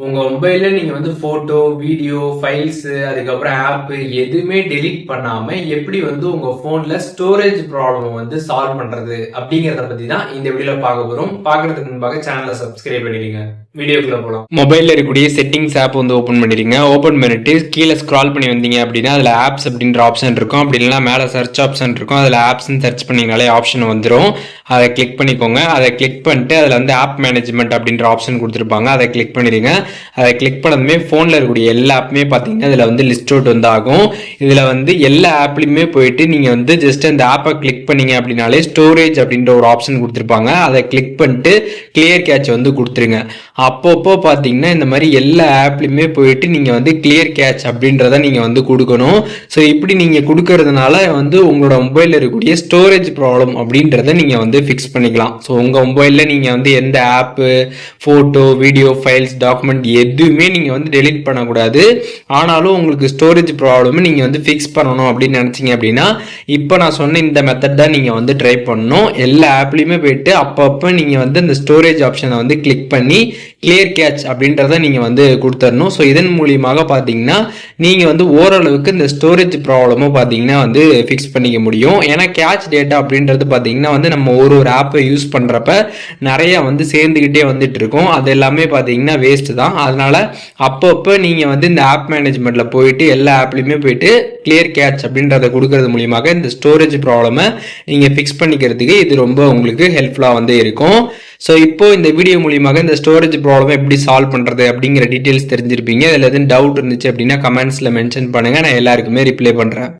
உங்க மொபைல்ல நீங்க வந்து போட்டோ, வீடியோ, ஃபைல்ஸ், அதுக்கப்புறம் ஆப் எதுவுமே டெலீட் பண்ணாம எப்படி வந்து உங்க போன்ல ஸ்டோரேஜ் ப்ராப்ளம் வந்து சால்வ் பண்றது அப்படிங்கறத பத்தி தான் இந்த வீடியோல பார்க்க போறோம். பார்க்கறதுக்கு முன்பாக சேனலை சப்ஸ்கிரைப் பண்ணிடுங்க. வீடியோக்குள்ள போலாம். மொபைல்ல இருக்கக்கூடிய செட்டிங்ஸ் ஆப் வந்து ஓபன் பண்ணிடுங்க. ஓபன் பண்ணிட்டு கீழே ஸ்க்ரால் பண்ணி வந்தீங்க அப்படின்னா அதுல ஆப்ஸ் அப்படின்ற ஆப்ஷன் இருக்கும். அப்படி இல்லைன்னா மேல சர்ச் ஆப்ஷன் இருக்கும். அதுல ஆப்ஸ் சர்ச் பண்ணீங்கனாலே ஆப்ஷன் வந்துடும். அதை கிளிக் பண்ணிக்கோங்க. அதை கிளிக் பண்ணிட்டு அதுல வந்து ஆப் மேனேஜ்மெண்ட் அப்படின்ற ஆப்ஷன் கொடுத்துருப்பாங்க. அதை கிளிக் பண்ணிடுங்க. அதை கிளிக் பண்ணதுமே ஃபோனில் இருக்கக்கூடிய எல்லா ஆப்புமே பார்த்தீங்கன்னா இதில் வந்து லிஸ்ட் அவுட் வந்து ஆகும். இதில் வந்து எல்லா ஆப்லையுமே போயிட்டு நீங்கள் வந்து ஜஸ்ட் அந்த ஆப்பை கிளிக் பண்ணீங்க அப்படின்னாலே ஸ்டோரேஜ் அப்படின்ற ஒரு ஆப்ஷன் கொடுத்துருப்பாங்க. அதை கிளிக் பண்ணிட்டு கிளியர் கேட்ச் வந்து கொடுத்துருங்க. அப்பப்போ பார்த்தீங்கன்னா இந்த மாதிரி எல்லா ஆப்லையுமே போயிட்டு நீங்கள் வந்து கிளியர் கேட்ச் அப்படின்றத நீங்கள் வந்து கொடுக்கணும். ஸோ இப்படி நீங்கள் கொடுக்கறதுனால வந்து உங்களோட மொபைலில் இருக்கக்கூடிய ஸ்டோரேஜ் ப்ராப்ளம் அப்படின்றத நீங்கள் வந்து ஃபிக்ஸ் பண்ணிக்கலாம். ஸோ உங்கள் மொபைலில் நீங்கள் வந்து எந்த ஆப்பு, ஃபோட்டோ, வீடியோ, ஃபைல்ஸ், டாக்குமெண்ட் எதுவுமே நீங்கள் வந்து டெலீட் பண்ணக்கூடாது. ஆனாலும் உங்களுக்கு ஸ்டோரேஜ் ப்ராப்ளம் நீங்கள் வந்து ஃபிக்ஸ் பண்ணணும் அப்படின்னு நினச்சிங்க அப்படின்னா இப்போ நான் சொன்ன இந்த மெத்தட் தான் நீங்கள் வந்து ட்ரை பண்ணணும். எல்லா ஆப்லையுமே போயிட்டு அப்பப்போ நீங்கள் வந்து இந்த ஸ்டோரேஜ் ஆப்ஷனை வந்து கிளிக் பண்ணி கிளியர் கேட்ச் அப்படின்றத நீங்கள் வந்து கொடுத்துடணும். ஸோ இதன் மூலியமாக பார்த்தீங்கன்னா நீங்கள் வந்து ஓரளவுக்கு இந்த ஸ்டோரேஜ் ப்ராப்ளமும் பார்த்தீங்கன்னா வந்து ஃபிக்ஸ் பண்ணிக்க முடியும். ஏன்னா கேட்ச் டேட்டா அப்படின்றது பார்த்தீங்கன்னா வந்து நம்ம ஒரு ஆப்பை யூஸ் பண்ணுறப்ப நிறைய வந்து சேர்ந்துக்கிட்டே வந்துட்டு இருக்கும். அது எல்லாமே பார்த்தீங்கன்னா வேஸ்ட் தான். அதனால அப்பப்போ நீங்கள் வந்து இந்த ஆப் மேனேஜ்மெண்ட்ல போயிட்டு எல்லா ஆப்லையுமே போயிட்டு கிளியர் கேட்ச் அப்படின்றத கொடுக்கறது மூலியமாக இந்த ஸ்டோரேஜ் ப்ராப்ளமை நீங்கள் ஃபிக்ஸ் பண்ணிக்கிறதுக்கு இது ரொம்ப உங்களுக்கு ஹெல்ப்ஃபுல்லாக வந்து இருக்கும். ஸோ இப்போ இந்த வீடியோ மூலியமாக இந்த ஸ்டோரேஜ் ப்ராப்ளம் எப்படி சால்வ் பண்ணுறது அப்படிங்கிற டீட்டெயில்ஸ் தெரிஞ்சிருப்பீங்க. இதில் எதுவும் டவுட் இருந்துச்சு அப்படின்னா கமெண்ட்ஸில் மென்ஷன் பண்ணுங்கள். நான் எல்லாருக்குமே ரிப்ளை பண்ணுறேன்.